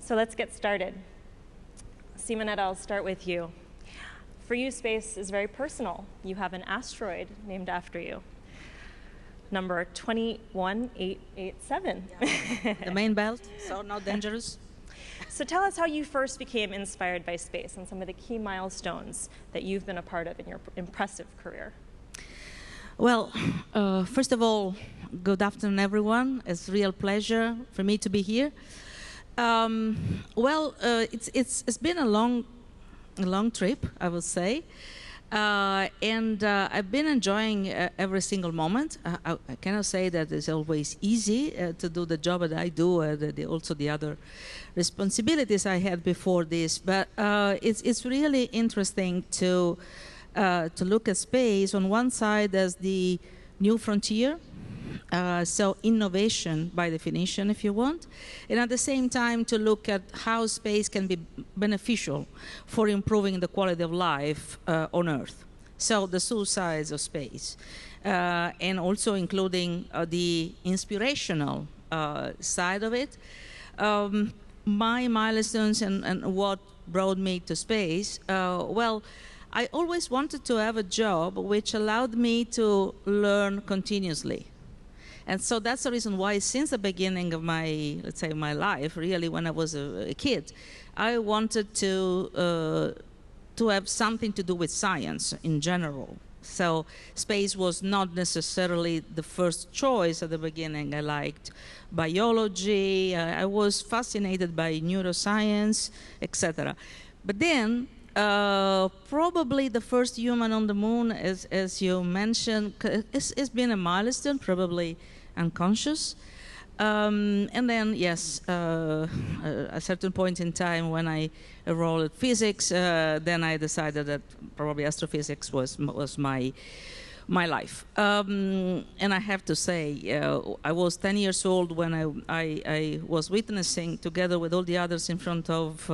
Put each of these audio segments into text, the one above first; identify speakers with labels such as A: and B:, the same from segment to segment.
A: So let's get started. Simonetta, I'll start with you. For you, space is very personal. You have an asteroid named after you, number 21887.
B: Yeah. The main belt, so not dangerous.
A: So tell us how you first became inspired by space and some of the key milestones that you've been a part of in your impressive career.
B: Well, first of all, good afternoon, everyone. It's a real pleasure for me to be here. It's been a long trip, I would say, and I've been enjoying every single moment. I cannot say that it's always easy to do the job that I do, also the other responsibilities I had before this. But it's really interesting to look at space on one side as the new frontier. So innovation by definition, if you want, and at the same time to look at how space can be beneficial for improving the quality of life on Earth. So the two sides of space, and also including the inspirational side of it. My milestones and what brought me to space, well, I always wanted to have a job which allowed me to learn continuously. And so that's the reason why, since the beginning of my, let's say, my life, really, when I was a kid, I wanted to have something to do with science in general. So space was not necessarily the first choice at the beginning. I liked biology. I was fascinated by neuroscience, etc. But then, probably the first human on the moon, as you mentioned, it's been a milestone, probably unconscious. And then, yes, a certain point in time when I enrolled in physics, then I decided that probably astrophysics was my life. And I have to say, I was 10 years old when I was witnessing, together with all the others in front of,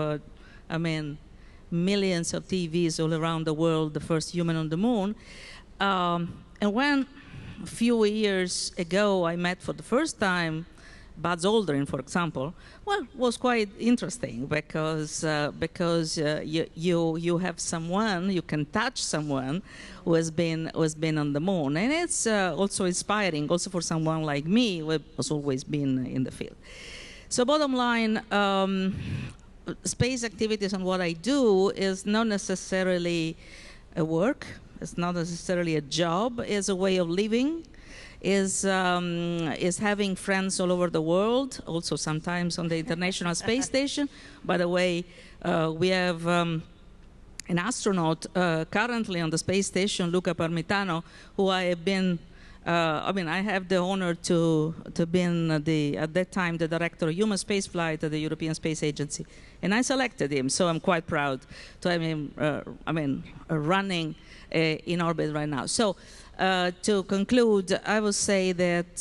B: millions of TVs all around the world, the first human on the moon. And when a few years ago I met for the first time Buzz Aldrin, for example, well, it was quite interesting because you have someone, you can touch someone who has been on the moon, and it's also inspiring, also for someone like me who has always been in the field. So bottom line, space activities and what I do is not necessarily a work, it's not necessarily a job, it's a way of living, is having friends all over the world, also sometimes on the International Space Station. By the way, we have an astronaut currently on the space station, Luca Parmitano, who I have been I have the honor to be at that time the director of human spaceflight at the European Space Agency, and I selected him. So I'm quite proud to have him. Running in orbit right now. So to conclude, I will say that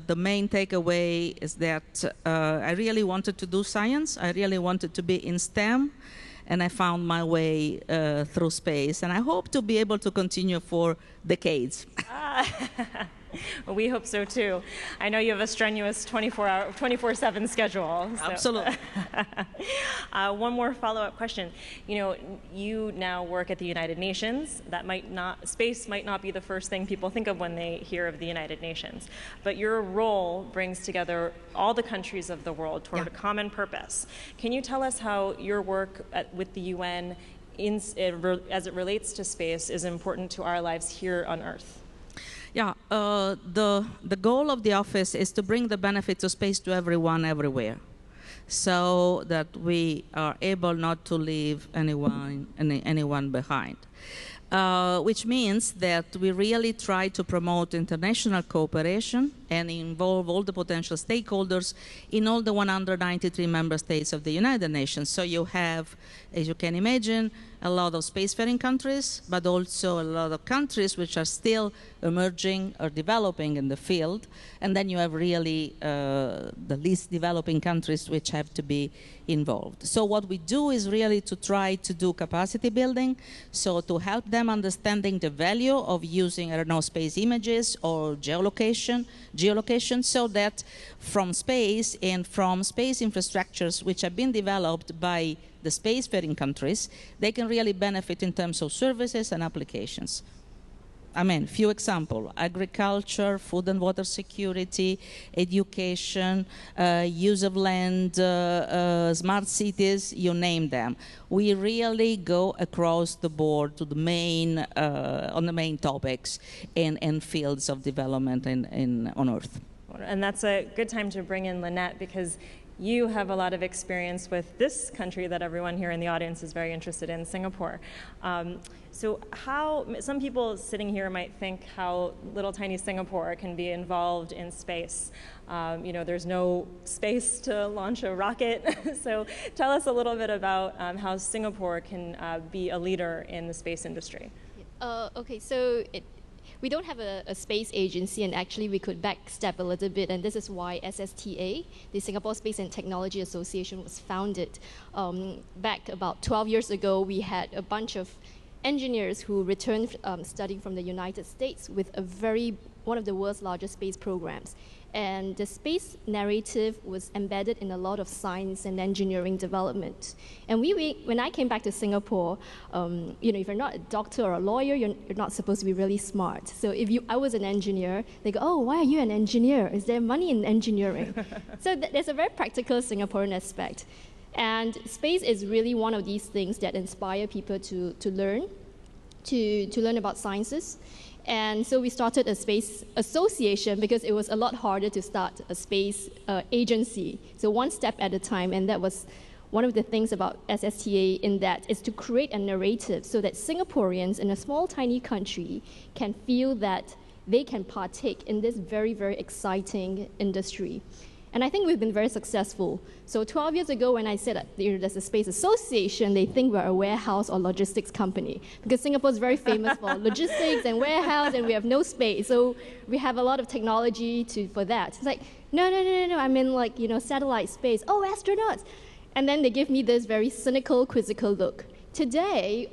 B: the main takeaway is that I really wanted to do science. I really wanted to be in STEM. And I found my way through space. And I hope to be able to continue for decades.
A: Well, we hope so, too. I know you have a strenuous 24/7 schedule. So.
B: Absolutely.
A: One more follow-up question. You know, you now work at the United Nations. Space might not be the first thing people think of when they hear of the United Nations. But your role brings together all the countries of the world toward a common purpose. Can you tell us how your work with the UN, as it relates to space, is important to our lives here on Earth?
B: Yeah, the goal of the office is to bring the benefits of space to everyone, everywhere, so that we are able not to leave anyone behind. Which means that we really try to promote international cooperation and involve all the potential stakeholders in all the 193 member states of the United Nations. So you have, as you can imagine, a lot of spacefaring countries, but also a lot of countries which are still emerging or developing in the field. And then you have really the least developing countries which have to be involved. So what we do is really to try to do capacity building, so to help them understanding the value of using, I don't know, space images or geolocation, geolocation, so that from space and from space infrastructures which have been developed by the spacefaring countries, they can really benefit in terms of services and applications. I mean, few examples: agriculture, food and water security, education, use of land, smart cities, you name them. We really go across the board to the main, on the main topics and fields of development on Earth.
A: And that's a good time to bring in Lynette, because you have a lot of experience with this country that everyone here in the audience is very interested in, Singapore. So how, some people sitting here might think how little tiny Singapore can be involved in space. You know, there's no space to launch a rocket. So tell us a little bit about how Singapore can be a leader in the space industry.
C: Okay, so we don't have a space agency, and actually we could backstep a little bit, and this is why SSTA, the Singapore Space and Technology Association, was founded. Back about 12 years ago, we had a bunch of engineers who returned studying from the United States with one of the world's largest space programs. And the space narrative was embedded in a lot of science and engineering development. And when I came back to Singapore, you know, if you're not a doctor or a lawyer, you're not supposed to be really smart. So if I was an engineer, they go, oh, why are you an engineer? Is there money in engineering? So there's a very practical Singaporean aspect. And space is really one of these things that inspire people to learn about sciences. And so we started a space association because it was a lot harder to start a space agency. So one step at a time, and that was one of the things about SSTA in that is to create a narrative so that Singaporeans in a small, tiny country can feel that they can partake in this very, very exciting industry. And I think we've been very successful. So 12 years ago, when I said that there's a space association, they think we're a warehouse or logistics company, because Singapore is very famous for logistics and warehouse, and we have no space. So we have a lot of technology for that. It's like, no, I mean, like, you know, satellite space. Oh, astronauts. And then they give me this very cynical, quizzical look. Today,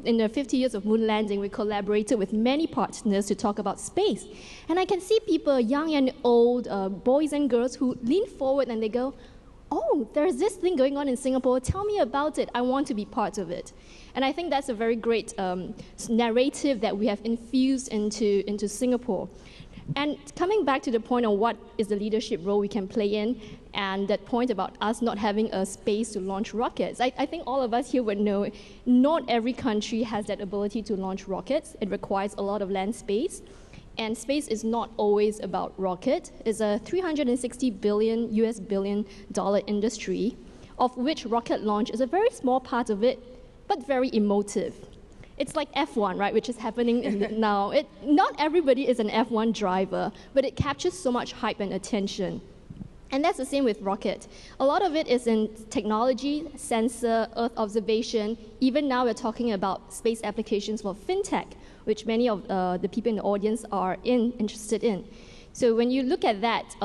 C: in the 50 years of moon landing, we collaborated with many partners to talk about space. And I can see people, young and old, boys and girls, who lean forward and they go, oh, there's this thing going on in Singapore. Tell me about it. I want to be part of it. And I think that's a very great narrative that we have infused into Singapore. And coming back to the point of what is the leadership role we can play in, and that point about us not having a space to launch rockets, I think all of us here would know not every country has that ability to launch rockets. It requires a lot of land space. And space is not always about rocket. It's a $360 billion industry, of which rocket launch is a very small part of it, but very emotive. It's like F1, right, which is happening now. Not everybody is an F1 driver, but it captures so much hype and attention. And that's the same with rocket. A lot of it is in technology, sensor, Earth observation. Even now we're talking about space applications for fintech, which many of the people in the audience are interested in. So when you look at that,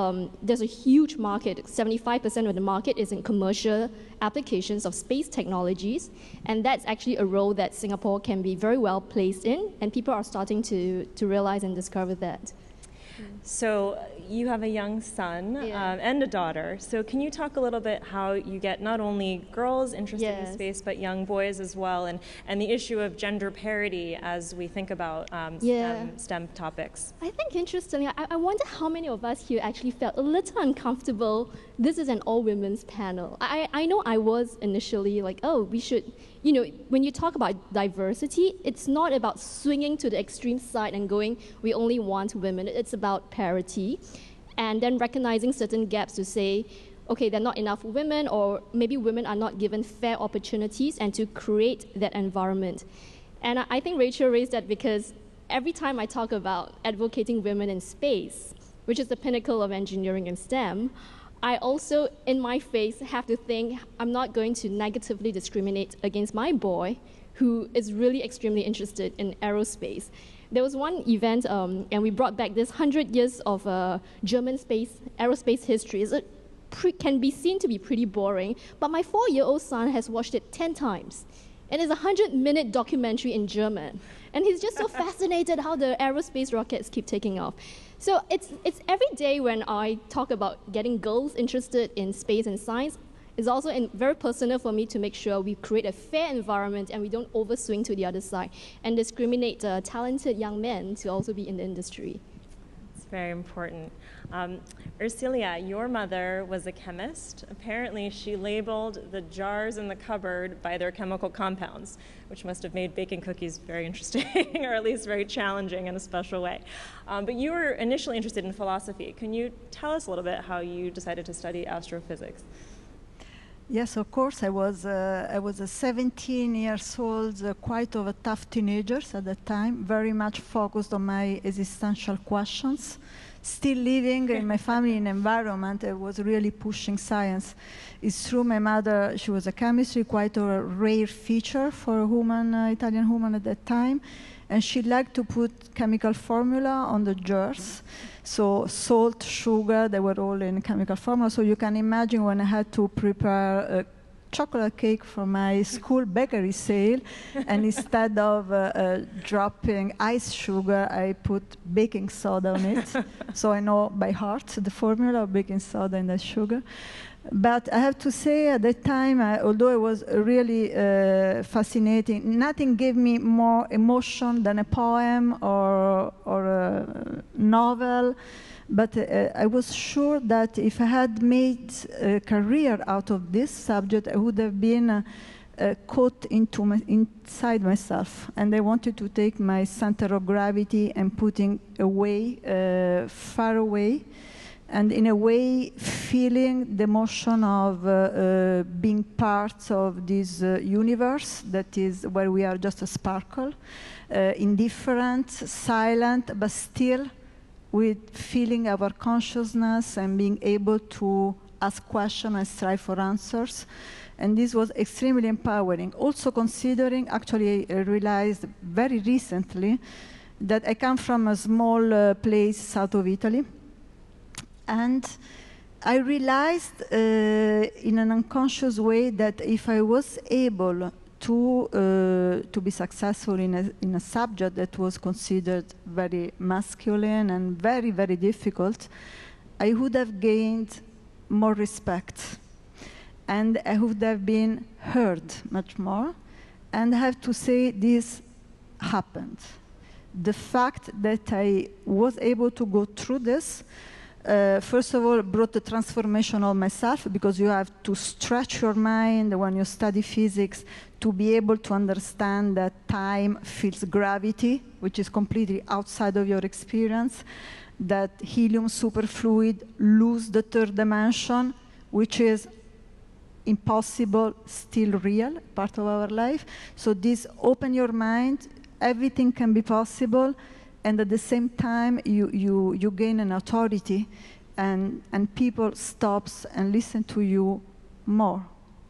C: there's a huge market. 75% of the market is in commercial applications of space technologies, and that's actually a role that Singapore can be very well placed in, and people are starting to realize and discover that.
A: So you have a young son and a daughter. So can you talk a little bit how you get not only girls interested in space, but young boys as well, and the issue of gender parity as we think about STEM topics? I
C: think interestingly, I wonder how many of us here actually felt a little uncomfortable. This is an all-women's panel. I know I was initially like, oh, we should, you know, when you talk about diversity, it's not about swinging to the extreme side and going, we only want women. It's about parity, and then recognizing certain gaps to say, okay, there are not enough women, or maybe women are not given fair opportunities, and to create that environment. And I think Rachel raised that because every time I talk about advocating women in space, which is the pinnacle of engineering and STEM, I also, in my face, have to think I'm not going to negatively discriminate against my boy, who is really extremely interested in aerospace. There was one event, and we brought back this 100 years of German aerospace history. It can be seen to be pretty boring, but my 4-year-old son has watched it 10 times. And it's a 100-minute documentary in German. And he's just so fascinated how the aerospace rockets keep taking off. So it's every day when I talk about getting girls interested in space and science, it's also very personal for me to make sure we create a fair environment and we don't overswing to the other side and discriminate talented young men to also be in the industry.
A: It's very important. Ursilia, your mother was a chemist. Apparently, she labeled the jars in the cupboard by their chemical compounds, which must have made baking cookies very interesting, or at least very challenging in a special way. But you were initially interested in philosophy. Can you tell us a little bit how you decided to study astrophysics?
D: Yes, of course. I was a 17 years old, quite of a tough teenager at that time, very much focused on my existential questions. Still living in my family in environment, I was really pushing science. It's true, my mother, she was a chemist, quite a rare feature for a woman, Italian woman at that time. And she liked to put chemical formula on the jars. So salt, sugar, they were all in chemical formula. So you can imagine when I had to prepare a chocolate cake for my school bakery sale, and instead of dropping ice sugar, I put baking soda on it. So I know by heart the formula of baking soda and the sugar. But I have to say, at that time, although it was really fascinating, nothing gave me more emotion than a poem or a novel. But I was sure that if I had made a career out of this subject, I would have been caught inside myself. And I wanted to take my center of gravity and putting away, far away, and in a way feeling the emotion of being part of this universe that is where we are just a sparkle, indifferent, silent, but still with feeling our consciousness and being able to ask questions and strive for answers. And this was extremely empowering. Also considering, actually I realized very recently that I come from a small place south of Italy. And I realized in an unconscious way that if I was able to be successful in a subject that was considered very masculine and very, very difficult, I would have gained more respect. And I would have been heard much more. And I have to say this happened. The fact that I was able to go through this, first of all, brought the transformation of myself, because you have to stretch your mind when you study physics to be able to understand that time feels gravity, which is completely outside of your experience, that helium superfluid lose the third dimension, which is impossible, still real, part of our life. So this open your mind, everything can be possible, and at the same time, you gain an authority, and people stops and listen to you more.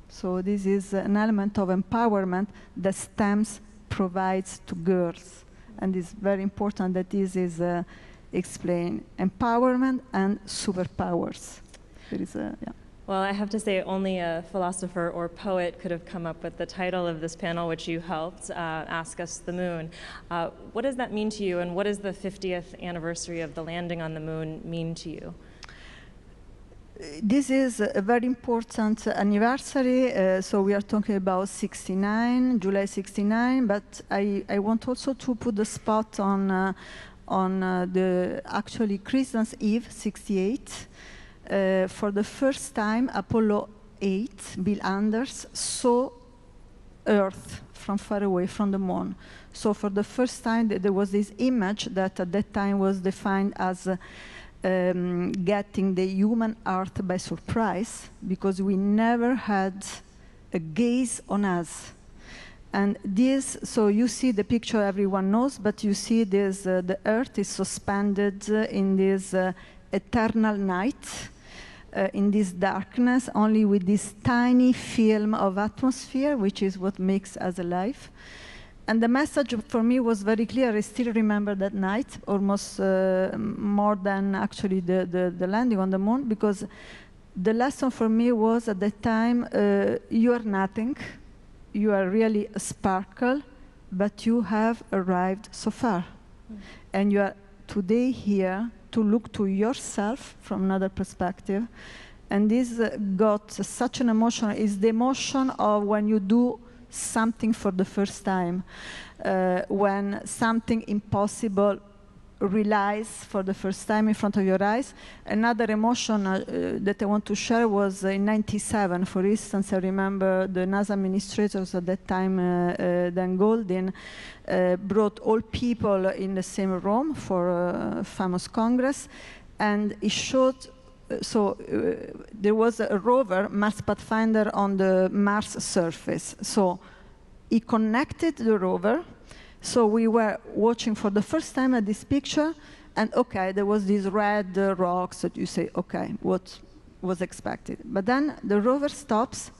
D: So this is an element of empowerment that STEMS provides to girls. And it's very important that this is explained. Empowerment and superpowers. There is a, yeah.
A: Well, I have to say only a philosopher or poet could have come up with the title of this panel, which you helped, Ask Us the Moon. What does that mean to you, and what does the 50th anniversary of the landing on the moon mean to you?
D: This is a very important anniversary, so we are talking about 69, July 69, but I want also to put the spot on the actually Christmas Eve, 68. For the first time, Apollo 8, Bill Anders, saw Earth from far away, from the moon. So for the first time, there was this image that at that time was defined as getting the human Earth by surprise, because we never had a gaze on us. And this, so you see the picture everyone knows, but you see this, the Earth is suspended in this eternal night, in this darkness, only with this tiny film of atmosphere, which is what makes us alive. And the message for me was very clear. I still remember that night, almost more than actually the landing on the moon, because the lesson for me was at that time, you are nothing, you are really a sparkle, but you have arrived so far. And you are today here to look to yourself from another perspective. And this got such an emotion. It's the emotion of when you do something for the first time, when something impossible realize for the first time in front of your eyes. Another emotion that I want to share was in '97, for instance. I remember the NASA administrators at that time, Dan Goldin, brought all people in the same room for a famous congress, and he showed, there was a rover, Mars Pathfinder, on the Mars surface. So he connected the rover. So we were watching for the first time at this picture, and okay, there was these red rocks that you say, okay, what was expected? But then the rover stops,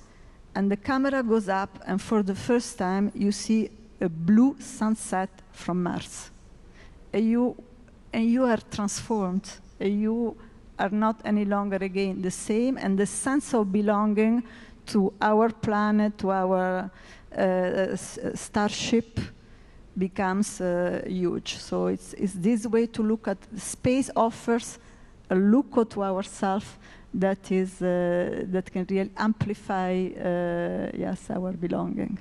D: and the camera goes up, and for the first time, you see a blue sunset from Mars. And you are transformed. And you are not any longer, again, the same, and the sense of belonging to our planet, to our starship, becomes huge. So it's this way to look at space offers a look to ourselves that can really amplify yes, our belonging.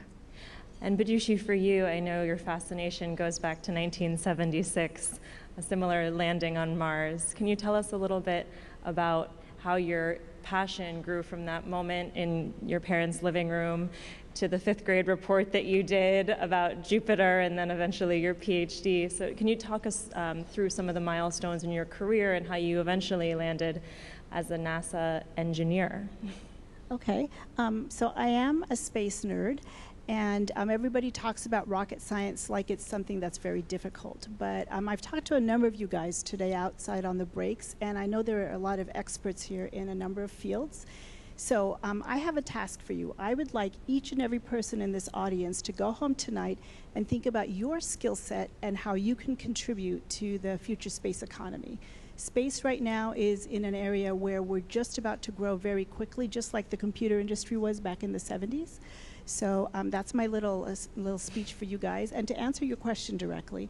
A: And Bidushi, for you, I know your fascination goes back to 1976, a similar landing on Mars. Can you tell us a little bit about how your passion grew from that moment in your parents' living room to the 5th grade report that you did about Jupiter, and then eventually your PhD? So can you talk us through some of the milestones in your career and how you eventually landed as a NASA engineer?
E: Okay, so I am a space nerd, and everybody talks about rocket science like it's something that's very difficult. But I've talked to a number of you guys today outside on the breaks, and I know there are a lot of experts here in a number of fields. So I have a task for you. I would like each and every person in this audience to go home tonight and think about your skill set and how you can contribute to the future space economy. Space right now is in an area where we're just about to grow very quickly, just like the computer industry was back in the 70s. So that's my little speech for you guys. And to answer your question directly,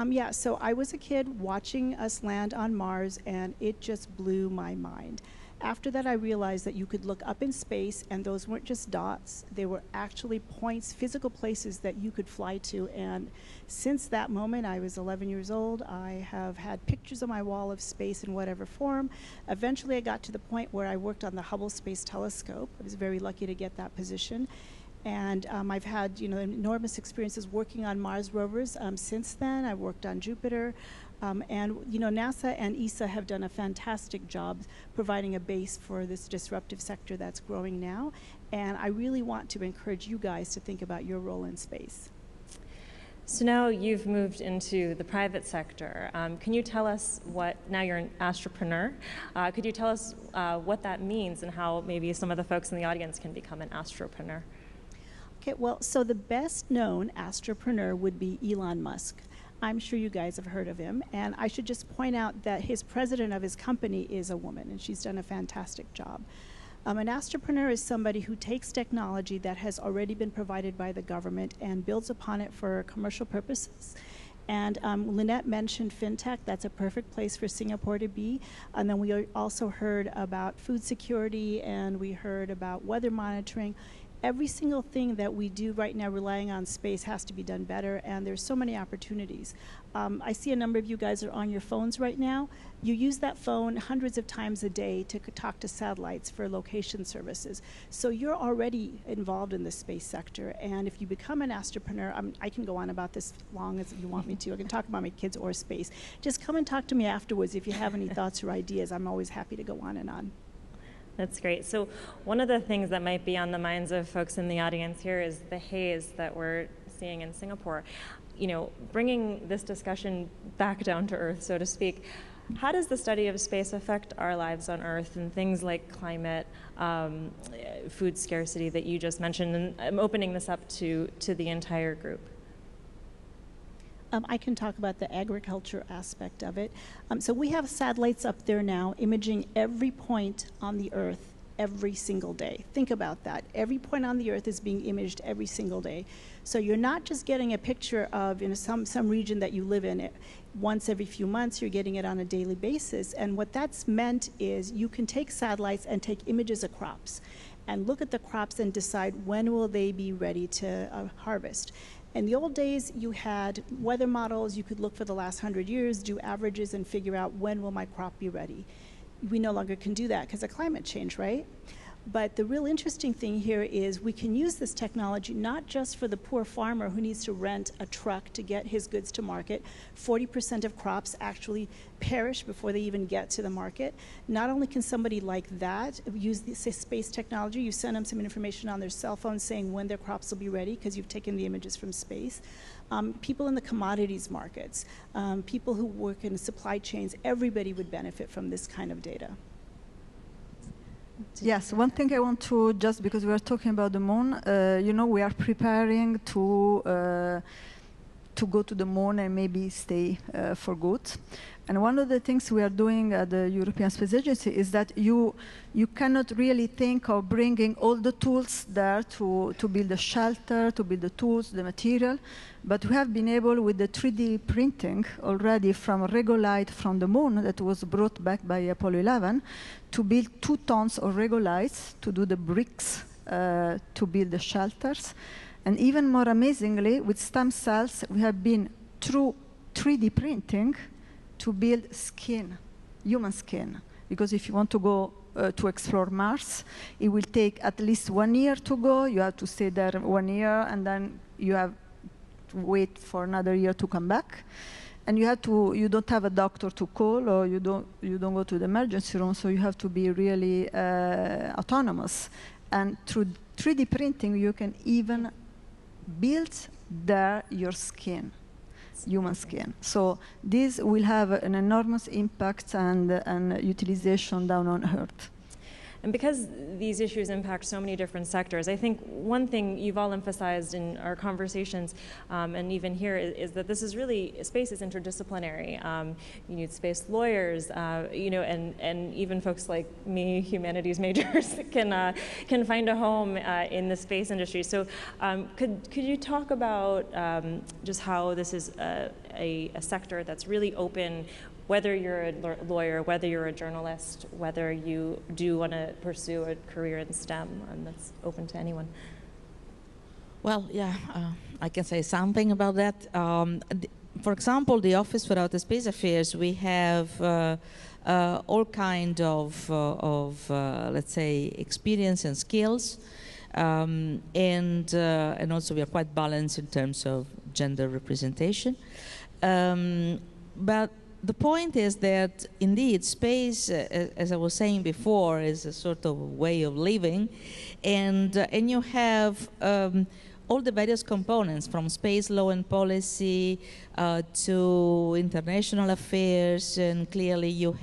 E: yeah, so I was a kid watching us land on Mars, and it just blew my mind. After that, I realized that you could look up in space, and those weren't just dots. They were actually points, physical places that you could fly to. And since that moment, I was 11 years old. I have had pictures on my wall of space in whatever form. Eventually, I got to the point where I worked on the Hubble Space Telescope. I was very lucky to get that position. And I've had enormous experiences working on Mars rovers since then. I worked on Jupiter. And NASA and ESA have done a fantastic job providing a base for this disruptive sector that's growing now. And I really want to encourage you guys to think about your role in space.
A: So now you've moved into the private sector. Can you tell us now you're an entrepreneur, could you tell us what that means and how maybe some of the folks in the audience can become an astropreneur?
E: Okay, well, so the best known astropreneur would be Elon Musk. I'm sure you guys have heard of him, and I should just point out that his president of his company is a woman, and she's done a fantastic job. An astropreneur is somebody who takes technology that has already been provided by the government and builds upon it for commercial purposes. And Lynette mentioned fintech. That's a perfect place for Singapore to be. And then we also heard about food security, and we heard about weather monitoring. Every single thing that we do right now relying on space has to be done better, and there's so many opportunities. I see a number of you guys are on your phones right now. You use that phone hundreds of times a day to talk to satellites for location services. So you're already involved in the space sector, and if you become an astropreneur, I can go on about this long as you want me to. I can talk about my kids or space. Just come and talk to me afterwards if you have any thoughts or ideas. I'm always happy to go on and on.
A: That's great. So one of the things that might be on the minds of folks in the audience here is the haze that we're seeing in Singapore. Bringing this discussion back down to earth, so to speak, how does the study of space affect our lives on Earth and things like climate, food scarcity that you just mentioned? And I'm opening this up to the entire group.
E: I can talk about the agriculture aspect of it. So we have satellites up there now imaging every point on the Earth every single day. Think about that. Every point on the Earth is being imaged every single day. So you're not just getting a picture of some region that you live in once every few months, you're getting it on a daily basis. And what that's meant is you can take satellites and take images of crops and look at the crops and decide when will they be ready to harvest. In the old days, you had weather models. You could look for the last 100 years, do averages, and figure out when will my crop be ready. We no longer can do that because of climate change, right? But the real interesting thing here is we can use this technology not just for the poor farmer who needs to rent a truck to get his goods to market. 40% of crops actually perish before they even get to the market. Not only can somebody like that use this space technology, you send them some information on their cell phone saying when their crops will be ready because you've taken the images from space. People in the commodities markets, people who work in supply chains, everybody would benefit from this kind of data.
D: Yes, one thing I want to, just because we are talking about the moon, you know, we are preparing to go to the moon and maybe stay for good. And one of the things we are doing at the European Space Agency is that you cannot really think of bringing all the tools there to build a shelter, to build the tools, the material. But we have been able, with the 3D printing already from regolite from the moon that was brought back by Apollo 11, to build 2 tons of regolites to do the bricks to build the shelters. And even more amazingly, with stem cells, we have been through 3D printing to build skin, human skin. Because if you want to go to explore Mars, it will take at least 1 year to go. You have to stay there 1 year, and then you have to wait for another year to come back. And you don't have a doctor to call, or you don't go to the emergency room, so you have to be really autonomous. And through 3D printing, you can even build there your skin, human skin. So this will have an enormous impact and utilization down on Earth.
A: And because these issues impact so many different sectors, I think one thing you've all emphasized in our conversations, and even here, is that this is really, space is interdisciplinary. You need space lawyers, you know, and even folks like me, humanities majors, can find a home in the space industry. So could you talk about just how this is a sector that's really open, whether you're a lawyer, whether you're a journalist, whether you do want to pursue a career in STEM, and that's open to anyone?
B: Well, yeah, I can say something about that. For example, the Office for Outer Space Affairs, we have all kind of let's say, experience and skills, and also we are quite balanced in terms of gender representation. But the point is that, indeed, space, as I was saying before, is a sort of way of living, and you have all the various components, from space law and policy to international affairs, and clearly you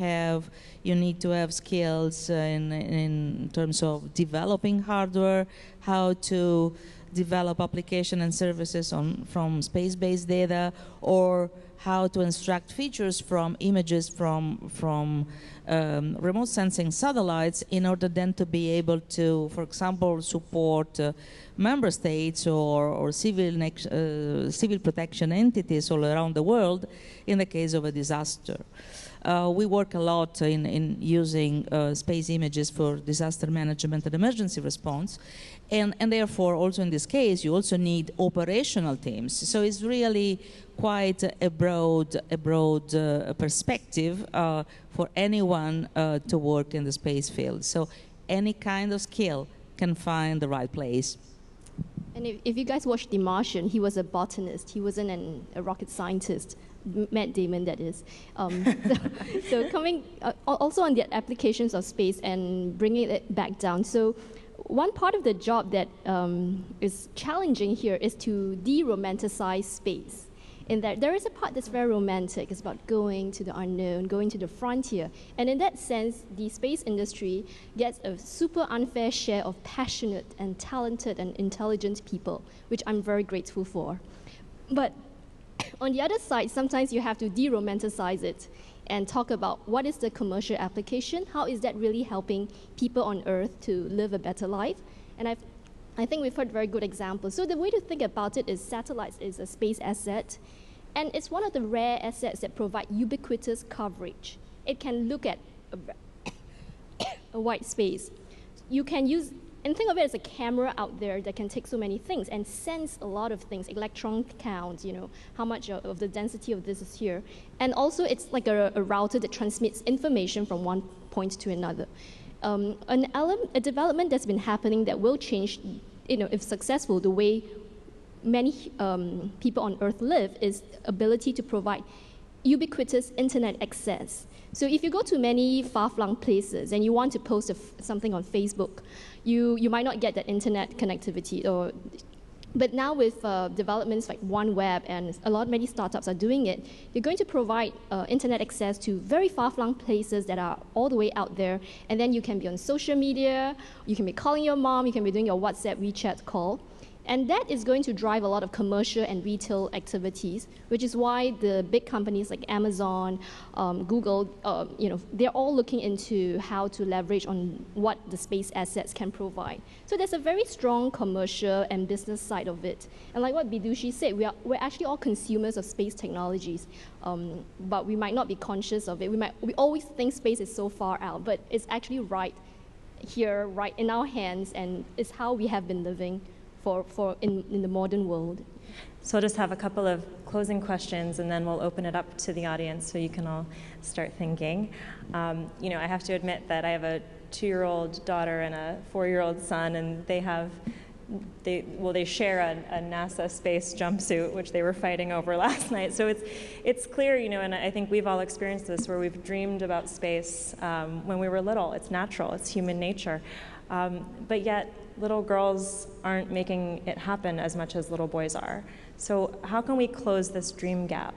B: need to have skills in terms of developing hardware, how to develop application and services from space-based data, or how to extract features from images from remote sensing satellites in order then to be able to, for example, support member states or civil protection entities all around the world in the case of a disaster. We work a lot in using space images for disaster management and emergency response. And therefore, also in this case, you also need operational teams. So it's really quite a broad perspective for anyone to work in the space field. So any kind of skill can find the right place.
C: And if you guys watched The Martian, he was a botanist. He wasn't a rocket scientist. Matt Damon, that is. So coming also on the applications of space and bringing it back down. So one part of the job that is challenging here is to de-romanticize space. In that there is a part that's very romantic. It's about going to the unknown, going to the frontier. And in that sense, the space industry gets a super unfair share of passionate and talented and intelligent people, which I'm very grateful for. But on the other side, sometimes you have to de-romanticize it and talk about what is the commercial application, how is that really helping people on Earth to live a better life. And I think we've heard very good examples. So the way to think about it is satellites is a space asset, and it's one of the rare assets that provide ubiquitous coverage. It can look at a wide space. You can use, and think of it as a camera out there that can take so many things and sense a lot of things, electron counts, you know, how much of the density of this is here. And also it's like a router that transmits information from one point to another. A development that's been happening that will change, you know, if successful, the way many people on Earth live is ability to provide ubiquitous internet access. So if you go to many far-flung places and you want to post something on Facebook, you might not get that internet connectivity. But now with developments like OneWeb and many startups are doing it, they're going to provide internet access to very far-flung places that are all the way out there. And then you can be on social media, you can be calling your mom, you can be doing your WhatsApp, WeChat call. And that is going to drive a lot of commercial and retail activities, which is why the big companies like Amazon, Google, you know, they're all looking into how to leverage on what the space assets can provide. So there's a very strong commercial and business side of it. And like what Bidushi said, we're actually all consumers of space technologies, but we might not be conscious of it. We always think space is so far out, but it's actually right here, right in our hands, and it's how we have been living in the modern world.
A: So I'll just have a couple of closing questions, and then we'll open it up to the audience so you can all start thinking. You know, I have to admit that I have a 2-year-old daughter and a 4-year-old son, and they share a NASA space jumpsuit, which they were fighting over last night. So it's clear, you know, and I think we've all experienced this, where we've dreamed about space when we were little. It's natural, it's human nature. But yet, little girls aren't making it happen as much as little boys are. So how can we close this dream gap?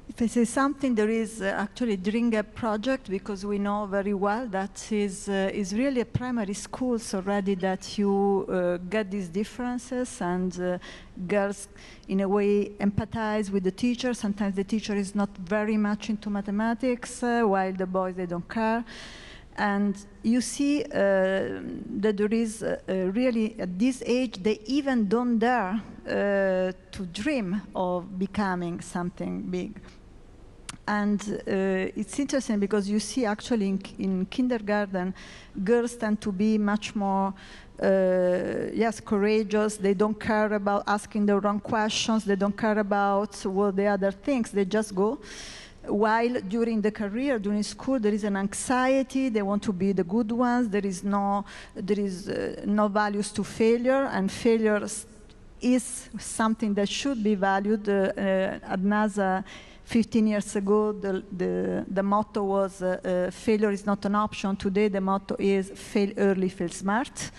D: If I say something, there is actually a Dream Gap project, because we know very well that is really a primary schools already that you get these differences, and girls in a way empathize with the teacher. Sometimes the teacher is not very much into mathematics, while the boys, they don't care. And you see that there is really, at this age, they even don't dare to dream of becoming something big. And it's interesting because you see actually in kindergarten, girls tend to be much more courageous. They don't care about asking the wrong questions. They don't care about what the other things. They just go. While during the career, during school, there is an anxiety. They want to be the good ones. There is no values to failure, and failure is something that should be valued. At NASA, 15 years ago, the motto was failure is not an option. Today, the motto is fail early, fail smart.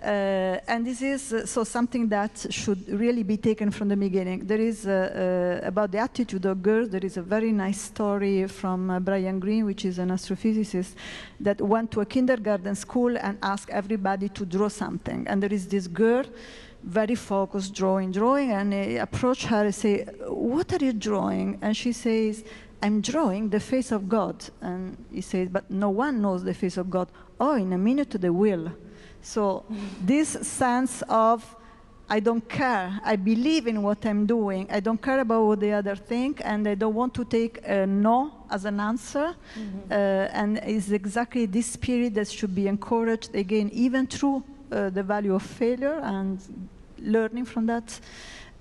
D: And this is so something that should really be taken from the beginning. There is, about the attitude of girls, there is a very nice story from Brian Greene, which is an astrophysicist, that went to a kindergarten school and asked everybody to draw something. And there is this girl, very focused, drawing, and he approached her and say, "What are you drawing?" And she says, "I'm drawing the face of God." And he says, "But no one knows the face of God." "Oh, in a minute they will." So this sense of, I don't care, I believe in what I'm doing, I don't care about what the other think, and I don't want to take a no as an answer. And it's exactly this spirit that should be encouraged, again, even through the value of failure and learning from that,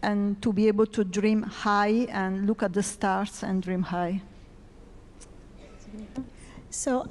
D: and to be able to dream high and look at the stars and dream high.
E: So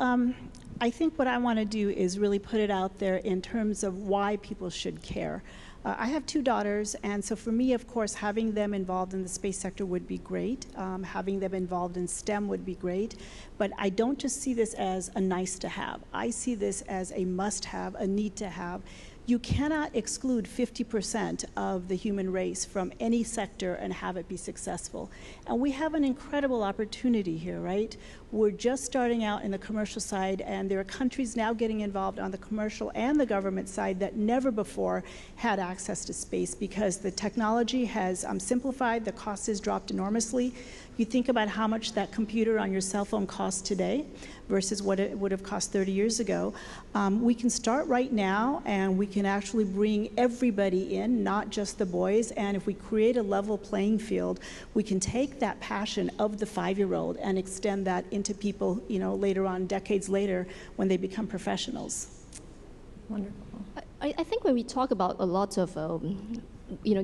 E: I think what I want to do is really put it out there in terms of why people should care. I have 2 daughters, and so for me, of course, having them involved in the space sector would be great. Having them involved in STEM would be great. But I don't just see this as a nice to have. I see this as a must have, a need to have. You cannot exclude 50% of the human race from any sector and have it be successful. And we have an incredible opportunity here, right? We're just starting out in the commercial side, and there are countries now getting involved on the commercial and the government side that never before had access to space because the technology has simplified, the cost has dropped enormously. You think about how much that computer on your cell phone costs today versus what it would have cost 30 years ago. We can start right now, and we can actually bring everybody in, not just the boys, and if we create a level playing field, we can take that passion of the 5-year-old and extend that into people, later on, decades later, when they become professionals.
A: Wonderful.
C: I think when we talk about a lot of,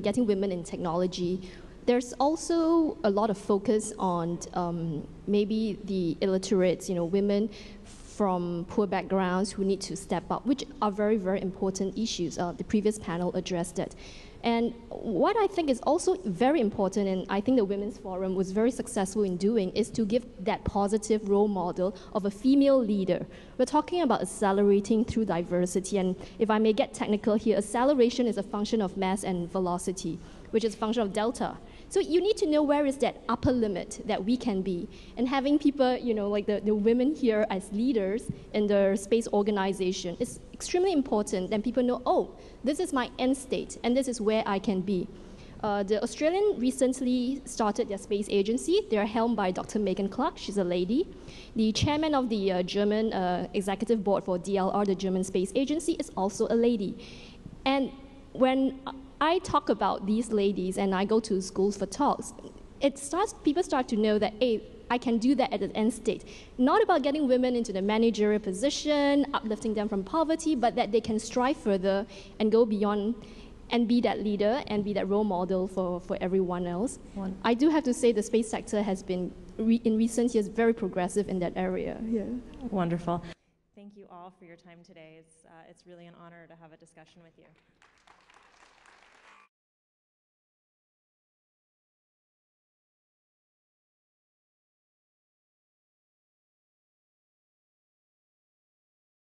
C: getting women in technology, there's also a lot of focus on maybe the illiterates, women from poor backgrounds who need to step up, which are very, very important issues. The previous panel addressed it. And what I think is also very important, and I think the Women's Forum was very successful in doing, is to give that positive role model of a female leader. We're talking about accelerating through diversity, and if I may get technical here, acceleration is a function of mass and velocity, which is a function of delta. So you need to know where is that upper limit that we can be. And having people, like the women here as leaders in the space organization is extremely important. Then people know, oh, this is my end state, and this is where I can be. The Australian recently started their space agency. They're helmed by Dr. Megan Clark. She's a lady. The chairman of the German executive board for DLR, the German space agency, is also a lady. And when I talk about these ladies and I go to schools for talks, people start to know that, hey, I can do that at the end state. Not about getting women into the managerial position, uplifting them from poverty, but that they can strive further and go beyond and be that leader and be that role model for everyone else. I do have to say the space sector has been, in recent years, very progressive in that area. Yeah.
A: Wonderful. Thank you all for your time today. It's really an honor to have a discussion with you.